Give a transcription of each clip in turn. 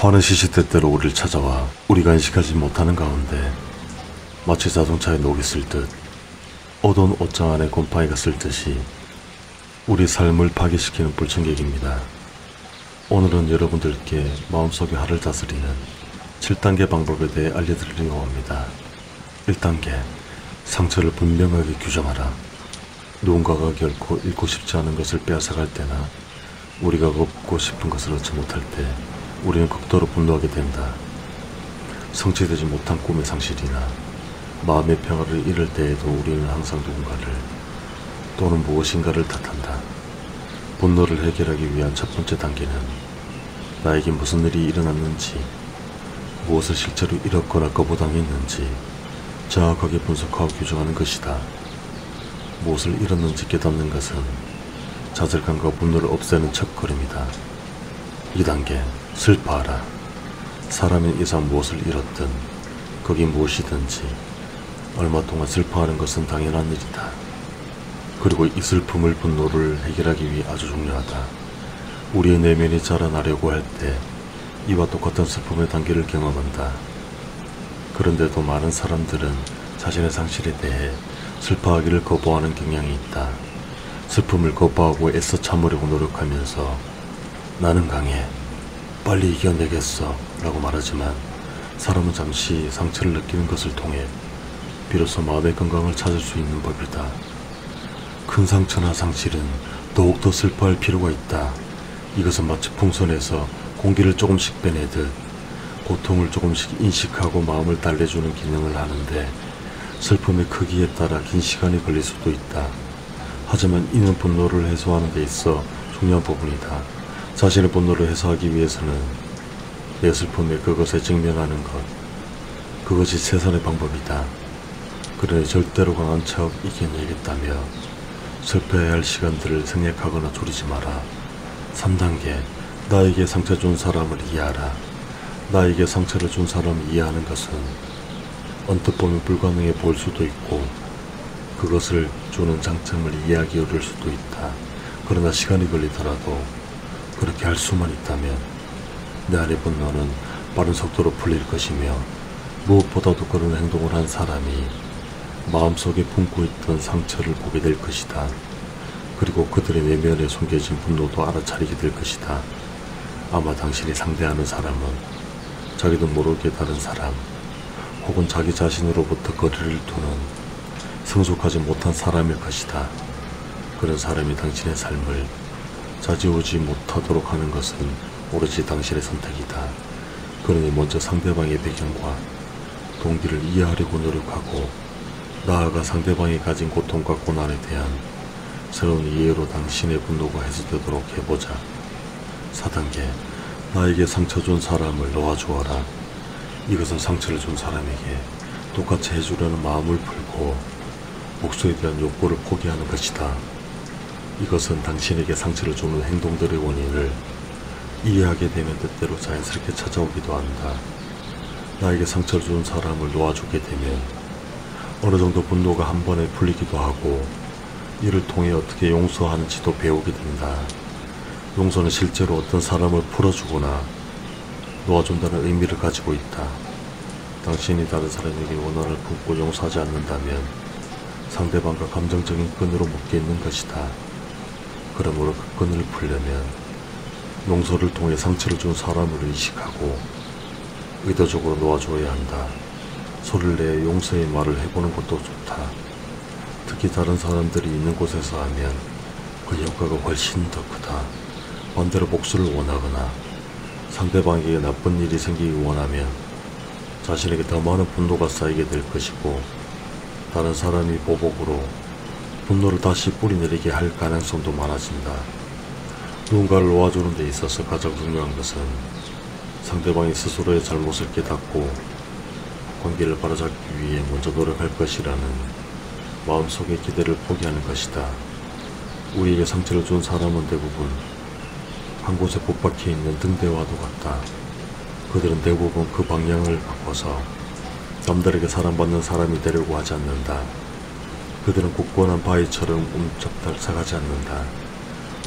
화는 시시때때로 우리를 찾아와 우리가 인식하지 못하는 가운데 마치 자동차에 녹이 슬듯 어두운 옷장 안에 곰팡이가 슬듯이 우리 삶을 파괴시키는 불청객입니다. 오늘은 여러분들께 마음속의 화를 다스리는 7단계 방법에 대해 알려드리려고 합니다. 1단계, 상처를 분명하게 규정하라. 누군가가 결코 잃고 싶지 않은 것을 빼앗아갈 때나 우리가 얻고 싶은 것을 얻지 못할 때 우리는 극도로 분노하게 된다. 성취되지 못한 꿈의 상실이나 마음의 평화를 잃을 때에도 우리는 항상 누군가를 또는 무엇인가를 탓한다. 분노를 해결하기 위한 첫 번째 단계는 나에게 무슨 일이 일어났는지, 무엇을 실제로 잃었거나 거부당했는지 정확하게 분석하고 규정하는 것이다. 무엇을 잃었는지 깨닫는 것은 좌절감과 분노를 없애는 첫걸음이다. 2단계, 슬퍼하라. 사람인 이상 무엇을 잃었든 그게 무엇이든지 얼마 동안 슬퍼하는 것은 당연한 일이다. 그리고 이 슬픔을, 분노를 해결하기 위해 아주 중요하다. 우리의 내면이 자라나려고 할 때 이와 똑같은 슬픔의 단계를 경험한다. 그런데도 많은 사람들은 자신의 상실에 대해 슬퍼하기를 거부하는 경향이 있다. 슬픔을 거부하고 애써 참으려고 노력하면서 나는 강해, 빨리 이겨내겠어 라고 말하지만 사람은 잠시 상처를 느끼는 것을 통해 비로소 마음의 건강을 찾을 수 있는 법이다. 큰 상처나 상실은 더욱더 슬퍼할 필요가 있다. 이것은 마치 풍선에서 공기를 조금씩 빼내듯 고통을 조금씩 인식하고 마음을 달래주는 기능을 하는데 슬픔의 크기에 따라 긴 시간이 걸릴 수도 있다. 하지만 이는 분노를 해소하는 데 있어 중요한 부분이다. 자신의 분노를 해소하기 위해서는 내 슬픔에 그것에 직면하는 것, 그것이 최선의 방법이다. 그러니 절대로 강한 척 이겨내겠다며 슬퍼해야 할 시간들을 생략하거나 줄이지 마라. 3단계, 나에게 상처 준 사람을 이해하라. 나에게 상처를 준 사람을 이해하는 것은 언뜻 보면 불가능해 보일 수도 있고 그것을 주는 장점을 이해하기 어려울 수도 있다. 그러나 시간이 걸리더라도 그렇게 할 수만 있다면 내 안의 분노는 빠른 속도로 풀릴 것이며 무엇보다도 그런 행동을 한 사람이 마음속에 품고 있던 상처를 보게 될 것이다. 그리고 그들의 내면에 숨겨진 분노도 알아차리게 될 것이다. 아마 당신이 상대하는 사람은 자기도 모르게 다른 사람 혹은 자기 자신으로부터 거리를 두는 성숙하지 못한 사람일 것이다. 그런 사람이 당신의 삶을 좌지우지 못하도록 하는 것은 오로지 당신의 선택이다. 그러니 먼저 상대방의 배경과 동기를 이해하려고 노력하고 나아가 상대방이 가진 고통과 고난에 대한 새로운 이해로 당신의 분노가 해소되도록 해보자. 4단계, 나에게 상처 준 사람을 놓아주어라. 이것은 상처를 준 사람에게 똑같이 해주려는 마음을 풀고 복수에 대한 욕구를 포기하는 것이다. 이것은 당신에게 상처를 주는 행동들의 원인을 이해하게 되면 때때로 자연스럽게 찾아오기도 한다. 나에게 상처를 준 사람을 놓아주게 되면 어느 정도 분노가 한 번에 풀리기도 하고 이를 통해 어떻게 용서하는지도 배우게 된다. 용서는 실제로 어떤 사람을 풀어주거나 놓아준다는 의미를 가지고 있다. 당신이 다른 사람에게 원한을 품고 용서하지 않는다면 상대방과 감정적인 끈으로 묶여 있는 것이다. 그러므로 그 끈을 풀려면 용서를 통해 상처를 준 사람을 의식하고 의도적으로 놓아줘야 한다. 소리를 내 용서의 말을 해보는 것도 좋다. 특히 다른 사람들이 있는 곳에서 하면 그 효과가 훨씬 더 크다. 반대로 복수를 원하거나 상대방에게 나쁜 일이 생기기 원하면 자신에게 더 많은 분노가 쌓이게 될 것이고 다른 사람이 보복으로 분노를 다시 뿌리내리게 할 가능성도 많아진다. 누군가를 놓아주는 데 있어서 가장 중요한 것은 상대방이 스스로의 잘못을 깨닫고 관계를 바로잡기 위해 먼저 노력할 것이라는 마음속의 기대를 포기하는 것이다. 우리에게 상처를 준 사람은 대부분 한 곳에 붙박혀 있는 등대와도 같다. 그들은 대부분 그 방향을 바꿔서 남들에게 사랑받는 사람이 되려고 하지 않는다. 그들은 굳건한 바위처럼 움쩍달싹하지 않는다.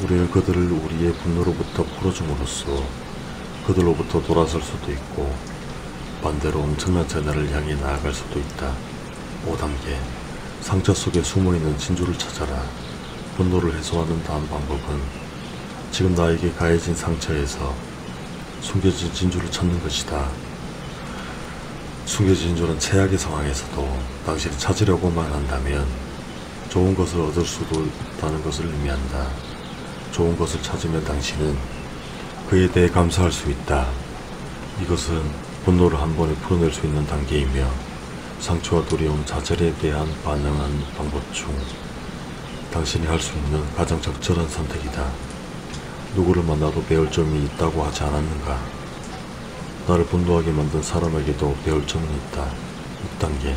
우리는 그들을 우리의 분노로부터 풀어줌으로써 그들로부터 돌아설 수도 있고 반대로 엄청난 재난을 향해 나아갈 수도 있다. 5단계 상처 속에 숨어있는 진주를 찾아라. 분노를 해소하는 다음 방법은 지금 나에게 가해진 상처에서 숨겨진 진주를 찾는 것이다. 숨겨진 진주는 최악의 상황에서도 당신이 찾으려고만 한다면 좋은 것을 얻을 수도 있다는 것을 의미한다. 좋은 것을 찾으면 당신은 그에 대해 감사할 수 있다. 이것은 분노를 한 번에 풀어낼 수 있는 단계이며 상처와 두려움, 좌절에 대한 반응한 방법 중 당신이 할 수 있는 가장 적절한 선택이다. 누구를 만나도 배울 점이 있다고 하지 않았는가? 나를 분노하게 만든 사람에게도 배울 점은 있다. 6단계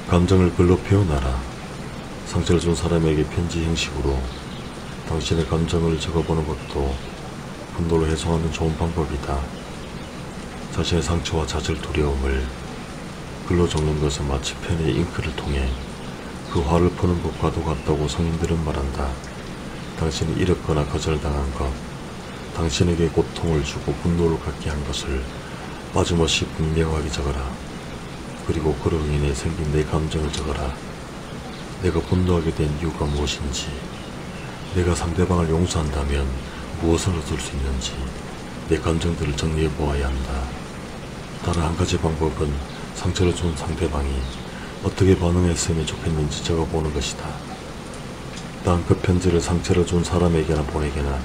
감정을 글로 표현하라. 상처를 준 사람에게 편지 형식으로 당신의 감정을 적어보는 것도 분노를 해소하는 좋은 방법이다. 자신의 상처와 좌절, 두려움을 글로 적는 것은 마치 펜의 잉크를 통해 그 화를 푸는 것과도 같다고 성인들은 말한다. 당신이 잃었거나 거절당한 것, 당신에게 고통을 주고 분노를 갖게 한 것을 빠짐없이 분명하게 적어라. 그리고 그로 인해 생긴 내 감정을 적어라. 내가 분노하게 된 이유가 무엇인지, 내가 상대방을 용서한다면 무엇을 얻을 수 있는지 내 감정들을 정리해 보아야 한다. 다른 한 가지 방법은 상처를 준 상대방이 어떻게 반응했으면 좋겠는지 적어보는 것이다. 단 그 편지를 상처를 준 사람에게나 보내거나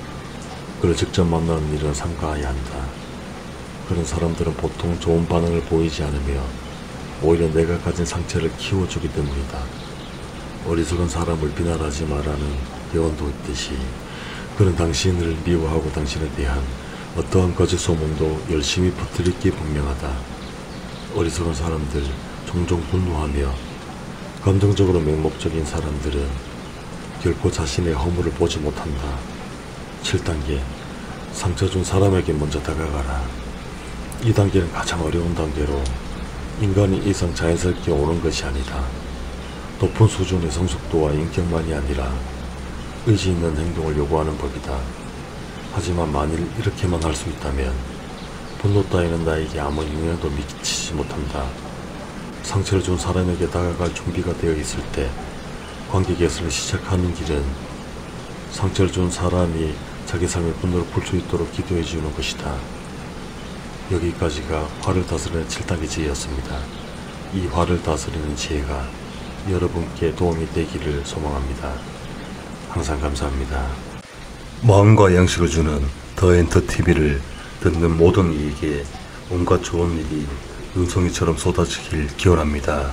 그를 직접 만나는 일은 삼가해야 한다. 그런 사람들은 보통 좋은 반응을 보이지 않으며 오히려 내가 가진 상처를 키워주기 때문이다. 어리석은 사람을 비난하지 말라는 예언도 있듯이 그는 당신을 미워하고 당신에 대한 어떠한 거짓 소문도 열심히 퍼뜨리기 분명하다. 어리석은 사람들, 종종 분노하며 감정적으로 맹목적인 사람들은 결코 자신의 허물을 보지 못한다. 7단계 상처 준 사람에게 먼저 다가가라. 이 단계는 가장 어려운 단계로 인간이 이상 자연스럽게 오는 것이 아니다. 높은 수준의 성숙도와 인격만이 아니라 의지 있는 행동을 요구하는 법이다. 하지만 만일 이렇게만 할 수 있다면 분노 따위는 나에게 아무 영향도 미치지 못한다. 상처를 준 사람에게 다가갈 준비가 되어 있을 때 관계 개선을 시작하는 길은 상처를 준 사람이 자기 삶의 분노를 풀 수 있도록 기도해 주는 것이다. 여기까지가 화를 다스리는 7단계 지혜였습니다. 이 화를 다스리는 지혜가 여러분께 도움이 되기를 소망합니다. 항상 감사합니다. 마음과 양식을 주는 더 엔터TV를 듣는 모든 이에게 온갖 좋은 일이 눈송이처럼 쏟아지길 기원합니다.